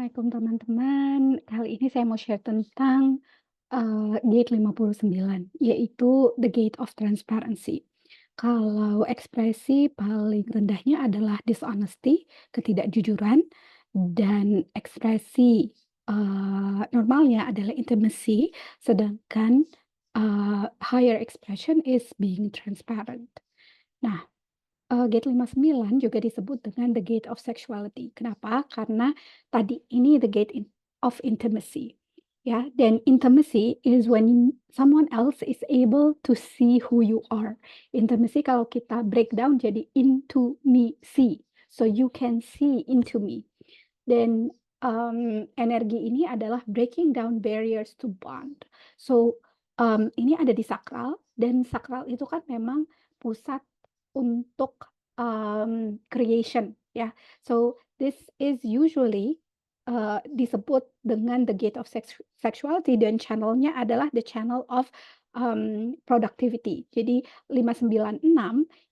Assalamualaikum teman-teman. Kali ini saya mau share tentang, Gate 59, yaitu the gate of transparency. Kalau ekspresi paling rendahnya adalah dishonesty, ketidakjujuran, dan ekspresi, normalnya adalah intimacy, sedangkan, higher expression is being transparent. Nah, Gate 59 juga disebut dengan the gate of sexuality. Kenapa? Karena tadi ini the gate of intimacy, ya, dan intimacy is when someone else is able to see who you are. Intimacy kalau kita breakdown jadi into me see, so you can see into me. Dan, energi ini adalah breaking down barriers to bond. So, ini ada di sakral dan sakral itu kan memang pusat untuk, creation ya. So, this is usually, disebut dengan the gate of sexuality dan channel-nya adalah the channel of, productivity. Jadi 596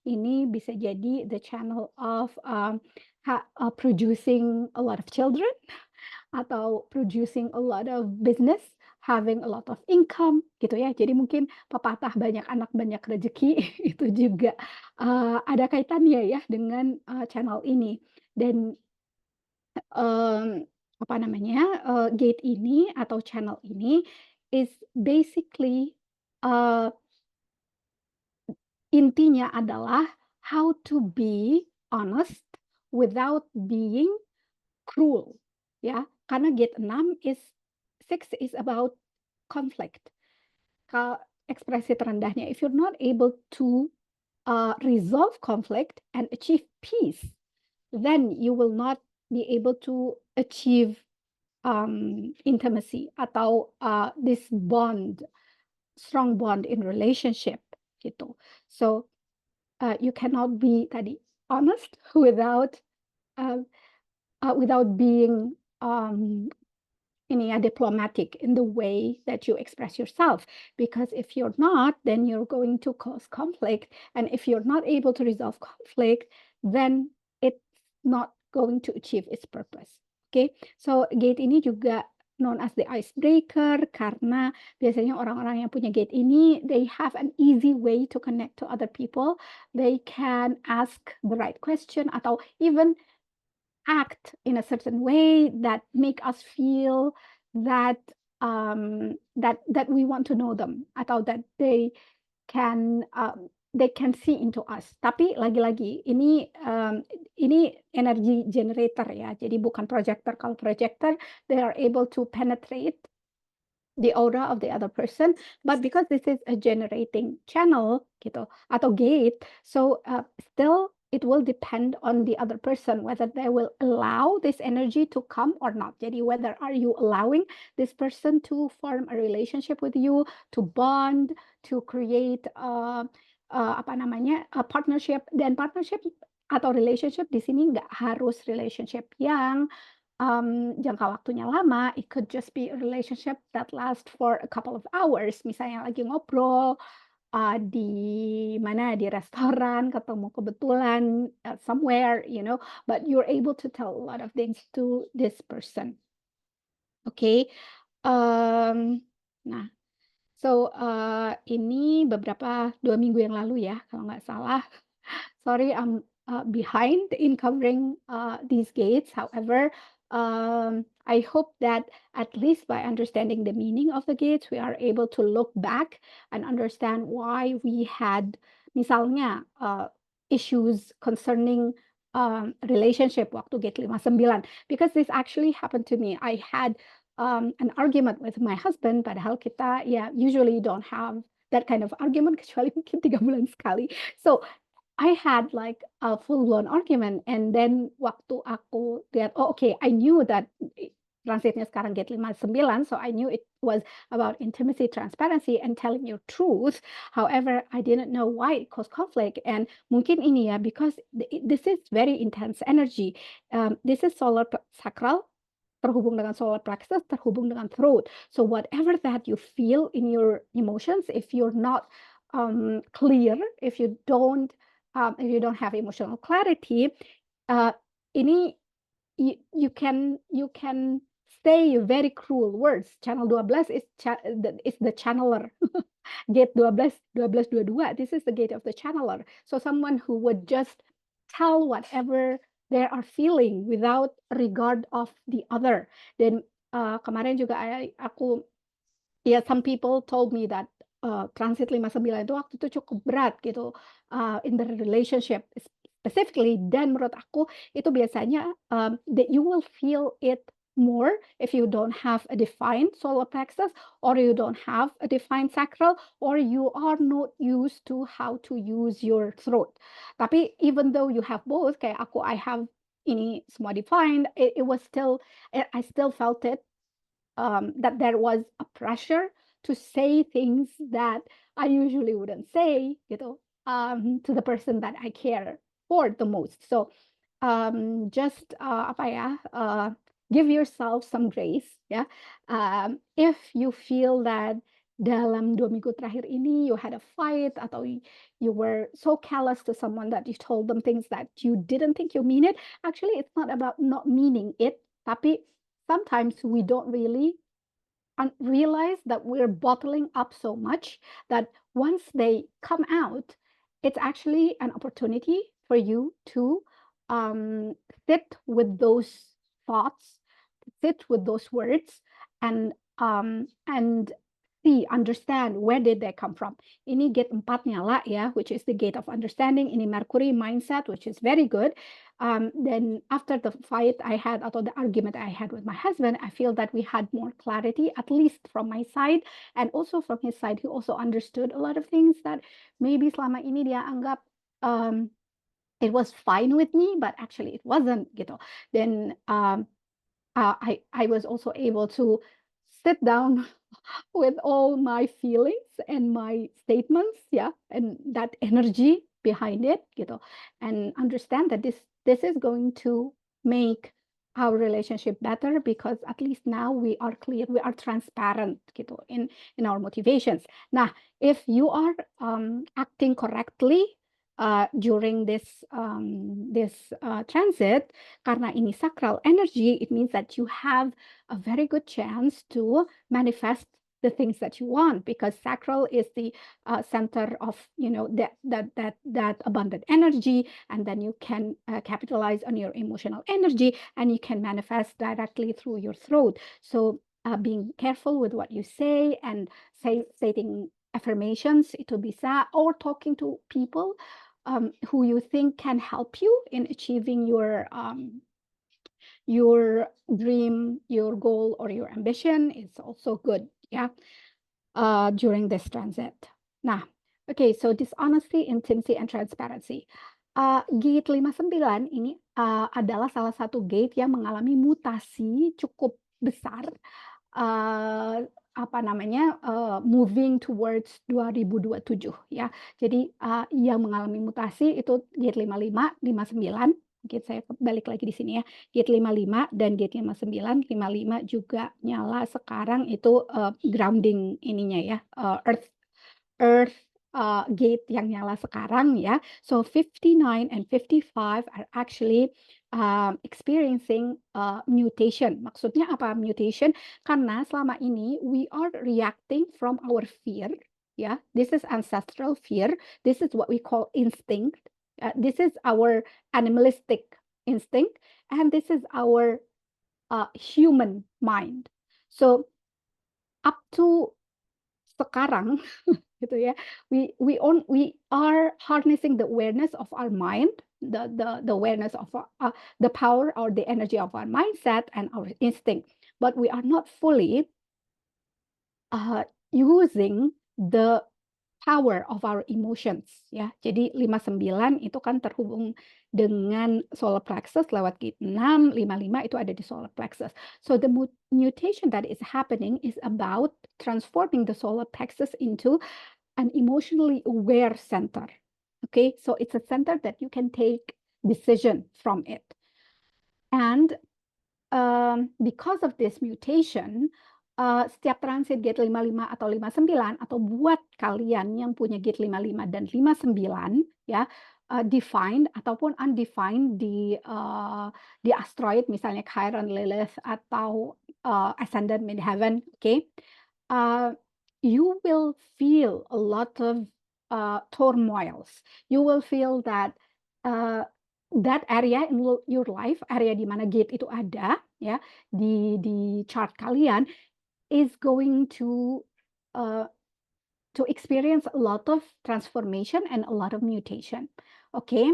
ini bisa jadi the channel of, producing a lot of children atau producing a lot of business, having a lot of income gitu ya. Jadi mungkin pepatah banyak anak banyak rezeki itu juga, ada kaitannya ya dengan, channel ini. Dan, apa namanya, gate ini atau channel ini is basically, eee, intinya adalah how to be honest without being cruel, ya. Karena gate 6 six is about conflict. Ekspresi terendahnya, if you're not able to, resolve conflict and achieve peace, then you will not be able to achieve, intimacy atau, this bond, strong bond in relationship, gitu. So, you cannot be tadi honest uh, without being, ini ya, diplomatic in the way that you express yourself. Because if you're not, then you're going to cause conflict. And if you're not able to resolve conflict, then it's not going to achieve its purpose. Oke, so gate ini juga known as the icebreaker karena biasanya orang-orang yang punya gate ini, they have an easy way to connect to other people. They can ask the right question atau even act in a certain way that make us feel that that we want to know them atau that they can see into us. Tapi lagi-lagi ini energi generator ya, jadi bukan projector. Kalau projector, they are able to penetrate the aura of the other person, but because this is a generating channel gitu atau gate, so, still it will depend on the other person whether they will allow this energy to come or not. Jadi whether are you allowing this person to form a relationship with you, to bond, to create, apa namanya, a partnership, dan partnership atau relationship di sini nggak harus relationship yang jangka waktunya lama, it could just be a relationship that last for a couple of hours. Misalnya lagi ngobrol, di mana, di restoran, ketemu kebetulan, somewhere, but you're able to tell a lot of things to this person. Oke, nah, so, ini beberapa 2 minggu yang lalu ya, kalau nggak salah. Sorry, I'm, behind in covering, these gates. However, I hope that at least by understanding the meaning of the gates, we are able to look back and understand why we had misalnya, issues concerning, relationship waktu gate 59. Because this actually happened to me. I had, an argument with my husband, padahal kita ya usually don't have that kind of argument kecuali mungkin 3 bulan sekali. So, I had like a full-blown argument, and then waktu aku lihat, oh okay, I knew that transitnya sekarang gate 59, so I knew it was about intimacy, transparency, and telling your truth. However, I didn't know why it caused conflict, and mungkin ini ya, because this is very intense energy. This is solar sacral, terhubung dengan solar plexus, terhubung dengan throat. So whatever that you feel in your emotions, if you're not, clear, if you don't have emotional clarity, ini you can say very cruel words. Channel 12 is the channeler. Gate 12, 12, 22. This is the gate of the channeler. So someone who would just tell whatever they are feeling without regard of the other. Dan kemarin juga aku ya, some people told me that transit 59 itu waktu itu cukup berat gitu in the relationship specifically, dan menurut aku itu biasanya that you will feel it more if you don't have a defined solar plexus, or you don't have a defined sacral, or you are not used to how to use your throat. Tapi even though you have both, kayak aku, I have ini semua defined, it was still, I still felt it, that there was a pressure to say things that I usually wouldn't say, gitu, to the person that I care for the most. So, just apa ya, give yourself some grace, ya. If you feel that dalam 2 minggu terakhir ini you had a fight, atau you were so callous to someone that you told them things that you didn't think you mean it. Actually, it's not about not meaning it, tapi sometimes we don't really realize that we're bottling up so much that once they come out, it's actually an opportunity for you to sit with those thoughts, sit with those words, and see, understand where did they come from. Ini gate 4 nyala ya, which is the gate of understanding. Ini Mercury mindset, which is very good. Then after the fight I had, atau the argument I had with my husband, I feel that we had more clarity, at least from my side, and also from his side. He also understood a lot of things that maybe selama ini dia anggap it was fine with me, but actually it wasn't, gitu. Then I was also able to sit down with all my feelings and my statements, yeah, and that energy behind it, gitu, and understand that this is going to make our relationship better, because at least now we are clear, we are transparent, gitu, in our motivations. Nah, if you are acting correctly during this transit, karena ini sacral energy, it means that you have a very good chance to manifest the things that you want, because sacral is the center of, that abundant energy, and then you can capitalize on your emotional energy, and you can manifest directly through your throat. So being careful with what you say, and stating affirmations itu bisa, or talking to people who you think can help you in achieving your dream, your goal, or your ambition is also good, yeah, during this transit. Nah, okay, so dishonesty, intimacy, and transparency. Gate 59 ini adalah salah satu gate yang mengalami mutasi cukup besar, apa namanya, moving towards 2027, ya. Jadi, yang mengalami mutasi itu gate 55, 59. Mungkin saya balik lagi di sini ya, gate 55 dan gate 59. 55 juga nyala sekarang itu, grounding ininya ya, earth, gate yang nyala sekarang ya. So 59 and 55 are actually experiencing mutation. Maksudnya apa mutation? Karena selama ini we are reacting from our fear, ya. This is ancestral fear. This is what we call instinct. This is our animalistic instinct, and this is our human mind. So up to sekarang, gitu ya, we are harnessing the awareness of our mind, the awareness of the power or the energy of our mindset and our instinct, but we are not fully using the power of our emotions, ya. Jadi 59 itu kan terhubung dengan solar plexus lewat gate 6, 55 itu ada di solar plexus. So the mutation that is happening is about transforming the solar plexus into an emotionally aware center. Okay, so it's a center that you can take decision from it. And because of this mutation, setiap transit gate 55 atau 59, atau buat kalian yang punya gate 55 dan 59, ya, defined ataupun undefined di asteroid misalnya Chiron, Lilith atau ascendant midheaven, okay? Uh, you will feel a lot of turmoils. You will feel that that area in your life, area di mana gate itu ada, ya, di chart kalian is going uh, to experience a lot of transformation and a lot of mutation. Okay.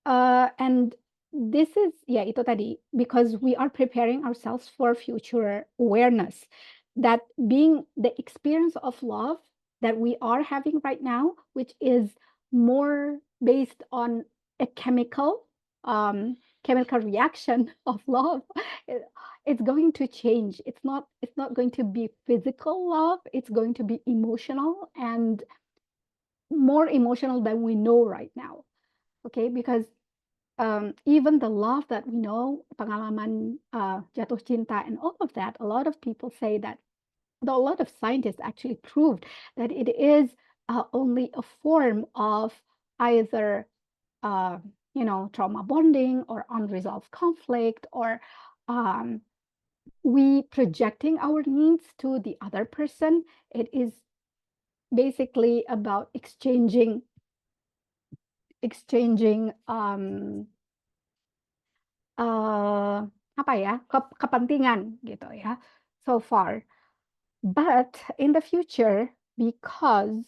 And this is, yeah, itu tadi, because we are preparing ourselves for future awareness. That being the experience of love that we are having right now, which is more based on a chemical reaction of love, it's going to change. It's not going to be physical love, it's going to be emotional, and more emotional than we know right now. Okay, because even the love that we know, pengalaman jatuh cinta and all of that, a lot of people say that, though a lot of scientists actually proved that it is only a form of either uh, trauma bonding or unresolved conflict, or um, we projecting our needs to the other person. It is basically about exchanging apa ya, kepentingan gitu ya, so far. But in the future, because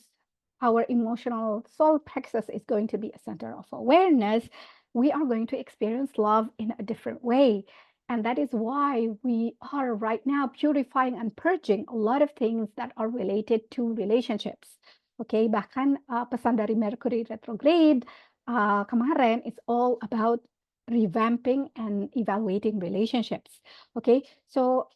our emotional soul plexus is going to be a center of awareness, we are going to experience love in a different way. And that is why we are right now purifying and purging a lot of things that are related to relationships. Okay, bahkan pesan dari Mercury retrograde kemarin, it's all about revamping and evaluating relationships. Okay, so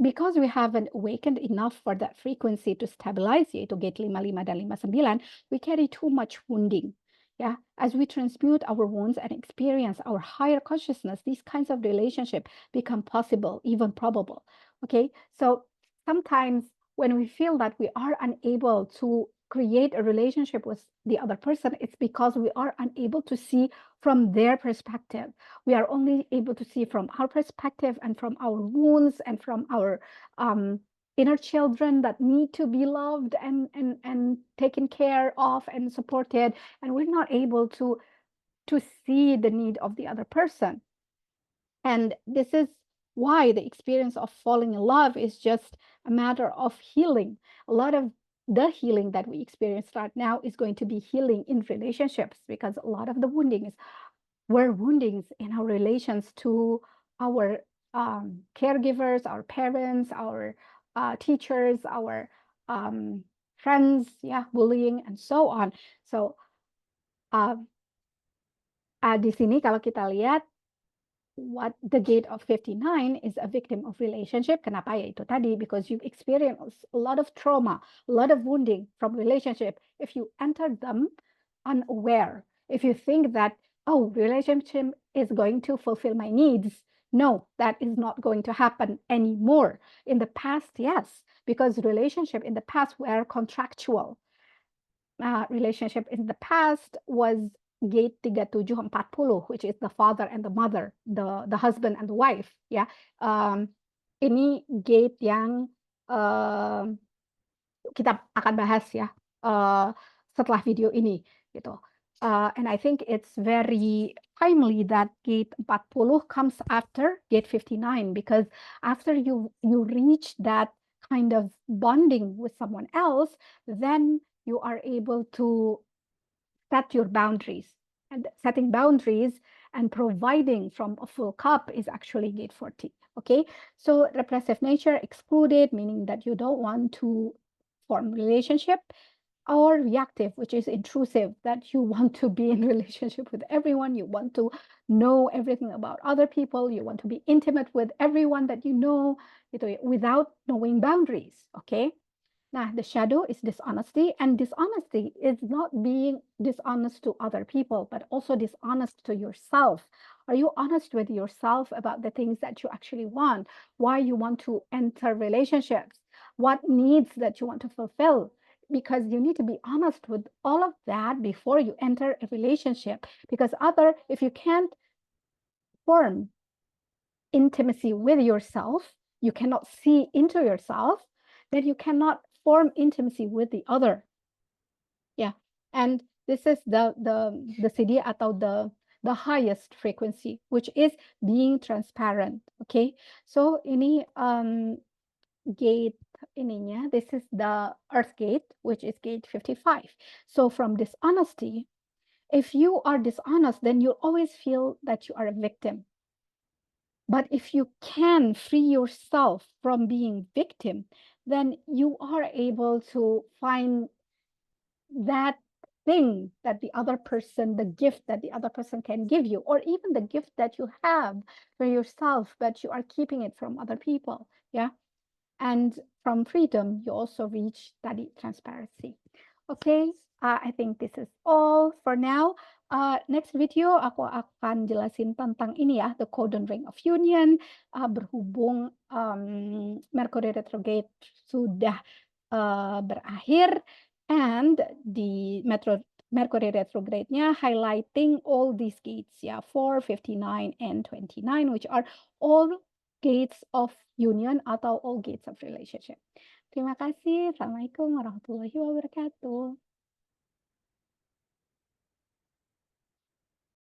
because we haven't awakened enough for that frequency to stabilize, yaitu gate 55 dan 59, we carry too much wounding. Yeah, as we transmute our wounds and experience our higher consciousness, these kinds of relationship become possible, even probable. Okay, so sometimes when we feel that we are unable to create a relationship with the other person, it's because we are unable to see from their perspective. We are only able to see from our perspective and from our wounds and from our inner children that need to be loved and taken care of and supported, and we're not able to see the need of the other person. And this is why the experience of falling in love is just a matter of healing. A lot of the healing that we experience right now is going to be healing in relationships, because a lot of the woundings were woundings in our relations to our caregivers, our parents, our teachers, our friends, yeah, bullying, and so on. So di sini kalau kita lihat, what the gate of 59 is a victim of relationship. Kenapa? Ya itu tadi, because you've experienced a lot of trauma, a lot of wounding from relationship. If you enter them unaware, if you think that, oh, relationship is going to fulfill my needs, no, that is not going to happen anymore. In the past, yes, because relationship in the past were contractual. Relationship in the past was gate 3740, which is the father and the mother, the husband and the wife, ya. Ini gate yang kita akan bahas ya setelah video ini gitu. And I think it's very timely that gate 40 comes after gate 59, because after you reach that kind of bonding with someone else, then you are able to set your boundaries. And setting boundaries and providing from a full cup is actually gate 40. Okay, so repressive nature excluded, meaning that you don't want to form relationship, or reactive, which is intrusive, that you want to be in relationship with everyone, you want to know everything about other people, you want to be intimate with everyone that you know, without knowing boundaries. Okay. Now, the shadow is dishonesty, and dishonesty is not being dishonest to other people, but also dishonest to yourself. Are you honest with yourself about the things that you actually want? Why you want to enter relationships? What needs that you want to fulfill? because you need to be honest with all of that before you enter a relationship. Because if you can't form intimacy with yourself, you cannot see into yourself, then you cannot form intimacy with the other. Yeah. And this is the CD atau the highest frequency, which is being transparent. Okay. So ini gate ininya, this is the earth gate, which is gate 55. So from dishonesty, if you are dishonest, then you always feel that you are a victim. But if you can free yourself from being victim, then you are able to find that thing that the other person, the gift that the other person can give you, or even the gift that you have for yourself, but you are keeping it from other people. Yeah. And from freedom, you also reach tadi transparency. Okay, I think this is all for now. Next video aku akan jelasin tentang ini ya, the codon ring of union. Berhubung Mercury retrograde sudah berakhir, and di Mercury retrograde-nya highlighting all these gates ya, 4, 59, and 29, which are all gates of union atau all gates of relationship. Terima kasih. Assalamualaikum warahmatullahi wabarakatuh.